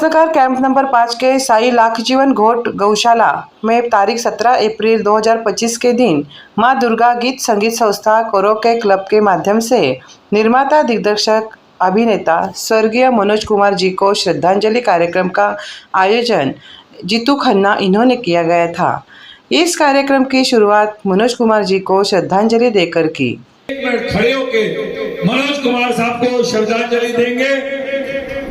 Ulhasnagar camp number 5 के साई लाखजीवन घोट गौशाला में तारीख 17 अप्रैल 2025 के दिन मां दुर्गा गीत संगीत संस्था कोरोके क्लब के माध्यम से निर्माता दिग्दर्शक अभिनेता स्वर्गीय मनोज कुमार जी को श्रद्धांजलि कार्यक्रम का आयोजन जीतू खन्ना इन्होंने किया गया था। इस कार्यक्रम की शुरुआत मनोज कुमार जी को श्रद्धांजलि देकर की। एक मिनट खड़े होके मनोज कुमार साहब को श्रद्धांजलि देंगे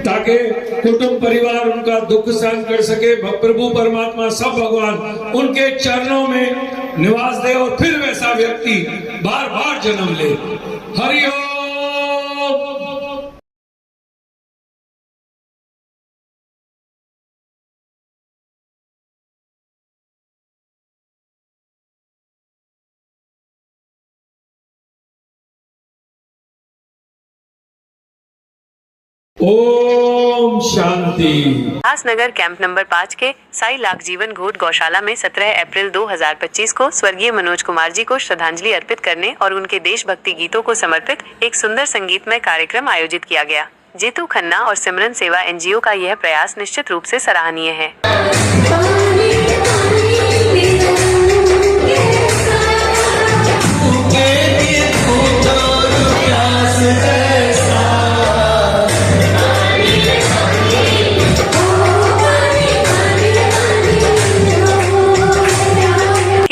ताकि कुटुंब परिवार उनका दुख सहन कर सके। प्रभु परमात्मा सब भगवान उनके चरणों में निवास दे और फिर वैसा व्यक्ति बार बार जन्म ले। हरि ओम। ओम शांति। उल्लासनगर कैंप नंबर 5 के साई लाखजीवन घोट गौशाला में 17 अप्रैल 2025 को स्वर्गीय मनोज कुमार जी को श्रद्धांजलि अर्पित करने और उनके देशभक्ति गीतों को समर्पित एक सुंदर संगीतमय कार्यक्रम आयोजित किया गया। जीतू खन्ना और सिमरन सेवा एनजीओ का यह प्रयास निश्चित रूप से सराहनीय है।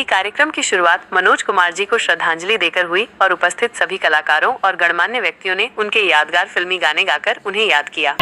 कार्यक्रम की शुरुआत मनोज कुमार जी को श्रद्धांजलि देकर हुई और उपस्थित सभी कलाकारों और गणमान्य व्यक्तियों ने उनके यादगार फिल्मी गाने गाकर उन्हें याद किया।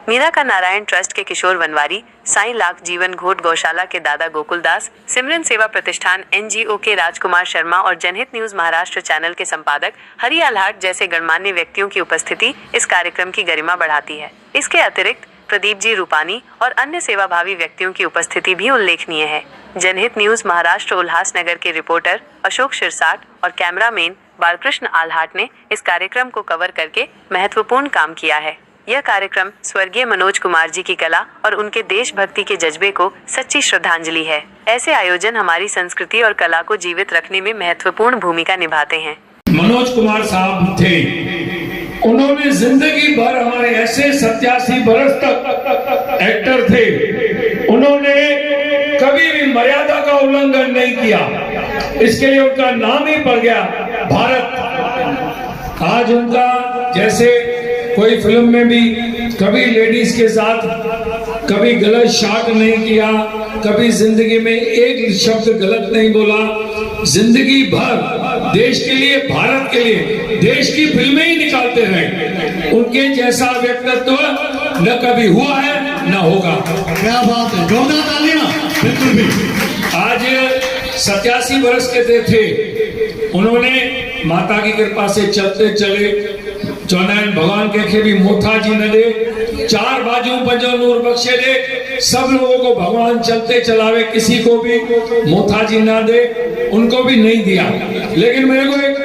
मीरा का नारायण ट्रस्ट के किशोर वनवारी, साई लाख जीवन घोट गौशाला के दादा गोकुल दास, सिमरन सेवा प्रतिष्ठान एनजीओ के राजकुमार शर्मा और जनहित न्यूज महाराष्ट्र चैनल के संपादक हरि आल्हाट जैसे गणमान्य व्यक्तियों की उपस्थिति इस कार्यक्रम की गरिमा बढ़ाती है। इसके अतिरिक्त प्रदीप जी रूपानी और अन्य सेवाभावी व्यक्तियों की उपस्थिति भी उल्लेखनीय है। जनहित न्यूज महाराष्ट्र उल्लासनगर के रिपोर्टर अशोक शिरसाट और कैमरामैन बालकृष्ण आल्हाट ने इस कार्यक्रम को कवर करके महत्वपूर्ण काम किया है। यह कार्यक्रम स्वर्गीय मनोज कुमार जी की कला और उनके देशभक्ति के जज्बे को सच्ची श्रद्धांजलि है। ऐसे आयोजन हमारी संस्कृति और कला को जीवित रखने में महत्वपूर्ण भूमिका निभाते हैं। मनोज कुमार साहब थे, उन्होंने जिंदगी भर हमारे ऐसे 87 बरस तक एक्टर थे, उन्होंने कभी भी मर्यादा का उल्लंघन नहीं किया। इसके लिए उनका नाम ही पड़ गया भारत। आज उनका जैसे कोई फिल्म में भी कभी लेडीज के साथ कभी गलत शॉट नहीं किया, कभी जिंदगी में एक शब्द गलत नहीं बोला। जिंदगी भर देश के लिए, भारत के लिए देश की फिल्में ही निकालते रहे। उनके जैसा व्यक्तित्व न कभी हुआ है न होगा। क्या बात है, जोरदार तालियां। बिल्कुल भी। आज 87 बरस के थे, उन्होंने माता की कृपा से चलते चले चौनायन भगवान के भी मोथा जी न दे, 4 बाजू पंजो नूर बख्शे दे। सब लोगों को भगवान चलते चलावे, किसी को भी मोथा जी ना दे, उनको भी नहीं दिया। लेकिन मेरे को एक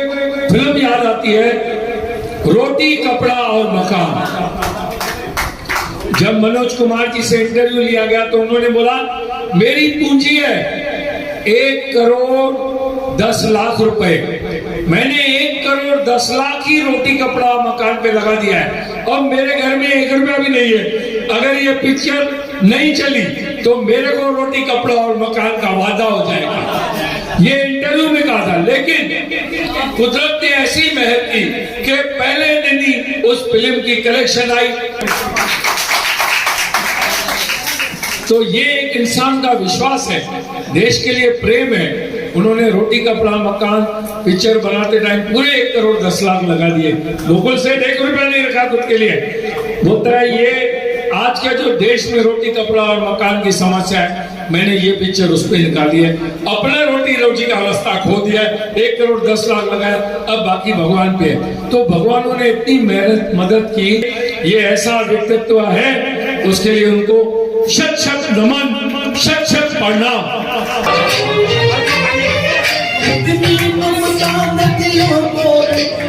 फिल्म याद आती है, रोटी कपड़ा और मकान। जब मनोज कुमार जी से इंटरव्यू लिया गया तो उन्होंने बोला मेरी पूंजी है 1 करोड़ 10 लाख रुपए, मैंने 1 करोड़ 10 लाख ही रोटी कपड़ा मकान पे लगा दिया है और मेरे घर में 1 रुपया भी नहीं है। अगर ये पिक्चर नहीं चली तो मेरे को रोटी कपड़ा और मकान का वादा हो जाएगा। ये इंटरव्यू में कहा था। लेकिन कुदरत ने ऐसी मेहर की कि पहले दिन ही उस फिल्म की कलेक्शन आई। तो ये एक इंसान का विश्वास है, देश के लिए प्रेम है। उन्होंने रोटी कपड़ा मकान पिक्चर बनाते टाइम पूरे 1 करोड़ 10 लाख लगा दिए। लोकल से 1 रुपया नहीं रखा खुद के लिए। बोलता है ये आज के जो देश में रोटी कपड़ा और मकान की समस्या है, मैंने ये पिक्चर उस पर निकाली है। अपने रोटी रोजी का रास्ता खो दिया है, 1 करोड़ 10 लाख लगाया, अब बाकी भगवान पे है। तो भगवानों ने इतनी मेहनत मदद की, ये ऐसा व्यक्तित्व है, उसके लिए उनको शत शत नमन, शत शत प्रणाम। इतनी ममता नदियों को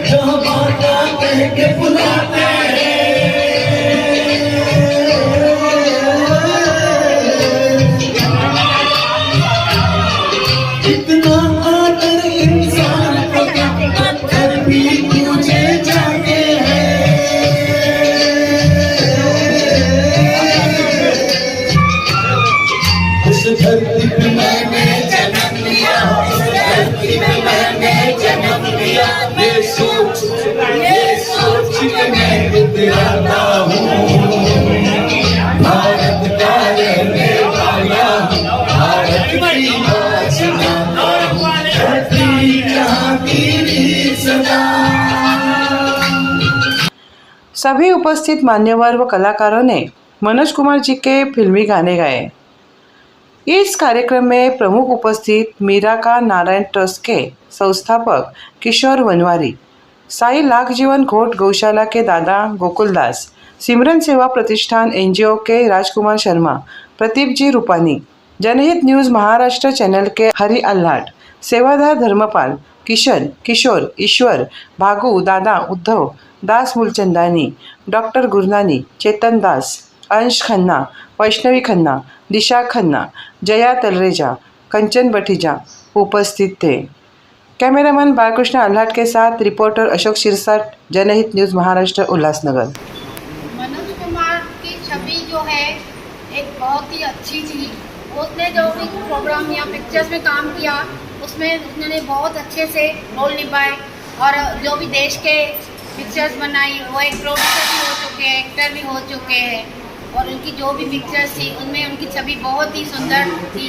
जहाँ माता कह के बुलाते हैं, इतना आदर इंसान को कर भी मुझे जाते हैं। उस धरती पे मैंने जन्म लिया, मैंने जन्म लिया, ये सोच के मैं इतराता हूँ, भारत का रहने वाला, भारत की बात सुनाता हूँ, धरती जहाँ की सदा। सभी उपस्थित मान्यवर व कलाकारों ने मनोज कुमार जी के फिल्मी गाने गाए। इस कार्यक्रम में प्रमुख उपस्थित मीरा का नारायण ट्रस्ट के संस्थापक किशोर वनवारी, साई लाख जीवन घोट गौशाला के दादा गोकुलदास, सिमरन सेवा प्रतिष्ठान NGO के राजकुमार शर्मा, प्रदीप जी रूपानी, जनहित न्यूज़ महाराष्ट्र चैनल के हरि अल्हाट, सेवादार धर्मपाल, किशन, किशोर, ईश्वर, भागू, दादा, उद्धव, दास मूलचंदानी, डॉक्टर गुरनानी, चेतन दास, अंश खन्ना, वैष्णवी खन्ना, दिशा खन्ना, जया तलरेजा, कंचन बठीजा उपस्थित थे। कैमरामैन बालकृष्ण अल्हाट के साथ रिपोर्टर अशोक शिरसाट, जनहित न्यूज़ महाराष्ट्र, उल्लासनगर। मनोज कुमार की छवि जो है एक बहुत ही अच्छी थी। उसने जो भी प्रोग्राम या पिक्चर्स में काम किया उसमें उन्होंने बहुत अच्छे से रोल निभाए, और जो भी देश के पिक्चर्स बनाई वो एक प्रोड्यूसर भी हो चुके हैं, एक्टर भी हो चुके हैं, और उनकी जो भी पिक्चर्स थी उनमें उनकी छवि बहुत ही सुंदर थी।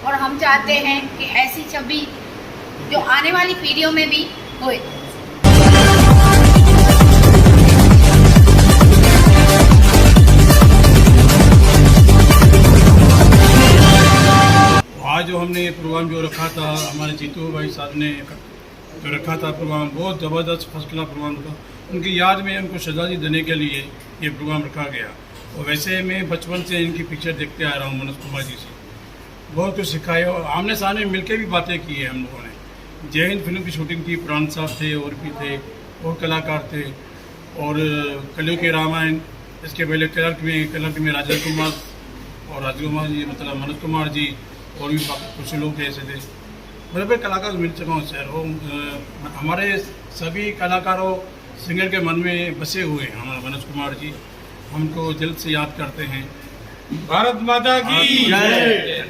और हम चाहते हैं कि ऐसी छवि जो आने वाली पीढ़ियों में भी होए। आज जो हमने ये प्रोग्राम जो रखा था, हमारे जीतू भाई साहब ने जो रखा था प्रोग्राम, बहुत ज़बरदस्त फर्स्ट क्लास प्रोग्राम था। उनकी याद में उनको श्रद्धांजलि देने के लिए ये प्रोग्राम रखा गया। और वैसे मैं बचपन से इनकी पिक्चर देखते आ रहा हूँ मनोज कुमार जी से, बहुत कुछ सिखाया और आमने सामने मिलकर भी बातें की है हम लोगों ने। जय हिंद फिल्म की शूटिंग की, प्राण साहब थे और भी थे और कलाकार थे, और कलियों के रामायण, इसके पहले कलर्क में राजेंद्र कुमार और राजकुमार जी, मतलब मनोज कुमार जी, और भी कुछ लोग ऐसे थे। मतलब कलाकार मिल चुका हूँ सर। और हमारे सभी कलाकारों सिंगर के मन में बसे हुए हैं हमारे मनोज कुमार जी, हमको दिल से याद करते हैं। भारत माता की जय।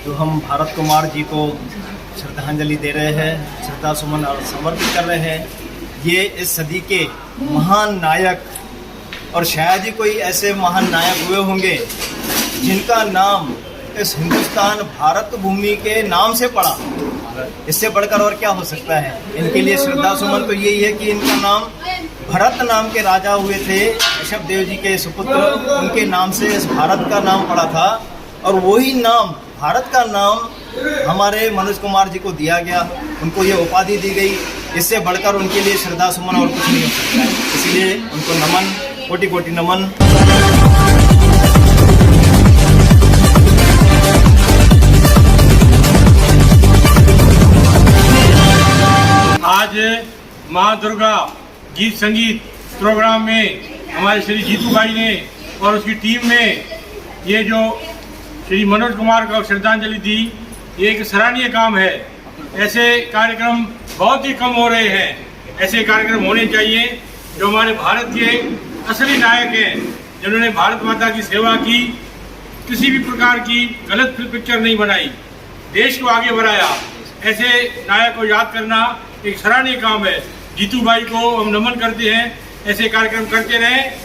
जो हम भारत कुमार जी को श्रद्धांजलि दे रहे हैं, श्रद्धा सुमन और समर्पित कर रहे हैं। ये इस सदी के महान नायक, और शायद ही कोई ऐसे महान नायक हुए होंगे जिनका नाम इस हिंदुस्तान भारत भूमि के नाम से पड़ा। इससे बढ़कर और क्या हो सकता है। इनके लिए श्रद्धा सुमन तो यही है कि इनका नाम भरत नाम के राजा हुए थे, ऋषभ देव जी के सुपुत्र, उनके नाम से इस भारत का नाम पड़ा था, और वही नाम, भारत का नाम हमारे मनोज कुमार जी को दिया गया, उनको ये उपाधि दी गई। इससे बढ़कर उनके लिए श्रद्धा सुमन और कुछ नहीं हो सकता है। इसलिए उनको नमन, कोटि कोटि नमन। आज माँ दुर्गा गीत संगीत प्रोग्राम में हमारे श्री जीतू भाई ने और उसकी टीम ने ये जो श्री मनोज कुमार को श्रद्धांजलि दी, ये एक सराहनीय काम है। ऐसे कार्यक्रम बहुत ही कम हो रहे हैं। ऐसे कार्यक्रम होने चाहिए जो हमारे भारत के असली नायक हैं, जिन्होंने भारत माता की सेवा की, किसी भी प्रकार की गलत पिक्चर नहीं बनाई, देश को आगे बढ़ाया। ऐसे नायक को याद करना एक सराहनीय काम है। जीतू भाई को हम नमन करते हैं, ऐसे कार्यक्रम करते रहें।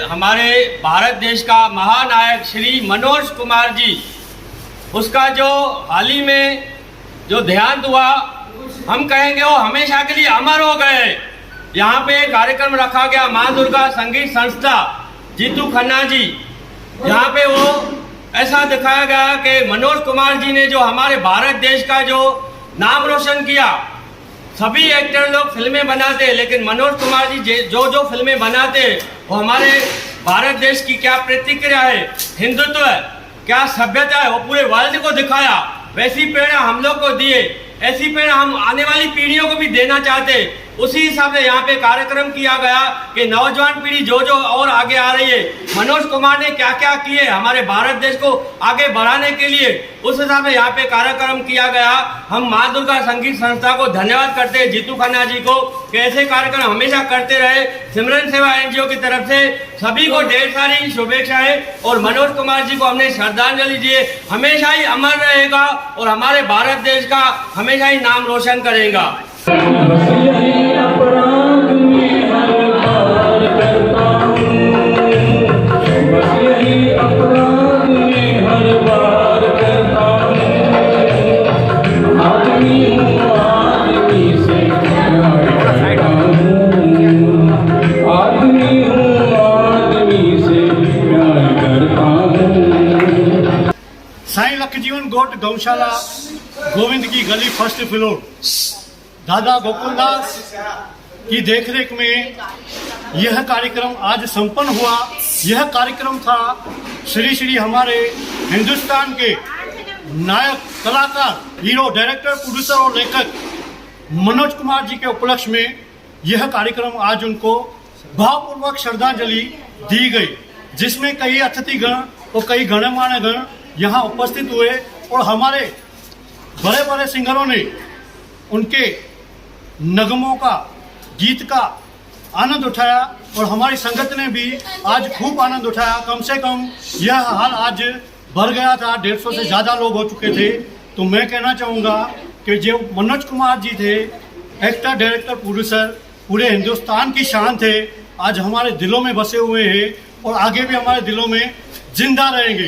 हमारे भारत मनोज कुमार जी, उसका जो हाल ही में जो देहांत हुआ, हम कहेंगे वो हमेशा के लिए अमर हो गए। यहाँ पे कार्यक्रम रखा गया माँ दुर्गा संगीत संस्था जीतू खन्ना जी, यहाँ पे वो ऐसा दिखाया गया कि मनोज कुमार जी ने जो हमारे भारत देश का जो नाम रोशन किया। सभी एक्टर लोग फिल्में बनाते, लेकिन मनोज कुमार जी जो फिल्में बनाते वो हमारे भारत देश की क्या प्रतिक्रिया है, हिंदुत्व है, क्या सभ्यता है, वो पूरे वर्ल्ड को दिखाया। वैसी प्रेरणा हम लोग को दिए, ऐसी प्रेरणा हम आने वाली पीढ़ियों को भी देना चाहते। उसी हिसाब से यहाँ पे कार्यक्रम किया गया कि नौजवान पीढ़ी जो और आगे आ रही है, मनोज कुमार ने क्या क्या किए हमारे भारत देश को आगे बढ़ाने के लिए, उस हिसाब से यहाँ पे कार्यक्रम किया गया। हम माँ दुर्गा संगीत संस्था को धन्यवाद करते हैं, जीतू खन्ना जी को, कि ऐसे कार्यक्रम हमेशा करते रहे। सिमरन सेवा एनजीओ की तरफ से सभी को ढेर सारी शुभेच्छाएं, और मनोज कुमार जी को हमने श्रद्धांजलि दिए। हमेशा ही अमर रहेगा और हमारे भारत देश का हमेशा ही नाम रोशन करेगा। साईं लखजीवन गोट गौशाला, गोविंद की गली, फर्स्ट फ्लोर, दादा गोकुलदास की देखरेख में यह कार्यक्रम आज संपन्न हुआ। यह कार्यक्रम था श्री हमारे हिंदुस्तान के नायक कलाकार, हीरो, डायरेक्टर, प्रोड्यूसर और लेखक मनोज कुमार जी के उपलक्ष्य में यह कार्यक्रम आज उनको भावपूर्वक श्रद्धांजलि दी गई, जिसमें कई अतिथिगण और कई गणमान्य गण यहाँ उपस्थित हुए और हमारे बड़े बड़े सिंगरों ने उनके नगमों का, गीत का आनंद उठाया और हमारी संगत ने भी आज खूब आनंद उठाया। कम से कम यह हाल आज भर गया था, 150 से ज़्यादा लोग हो चुके थे। तो मैं कहना चाहूँगा कि जो मनोज कुमार जी थे, एक्टर, डायरेक्टर, प्रोड्यूसर, पूरे हिंदुस्तान की शान थे, आज हमारे दिलों में बसे हुए हैं और आगे भी हमारे दिलों में जिंदा रहेंगे।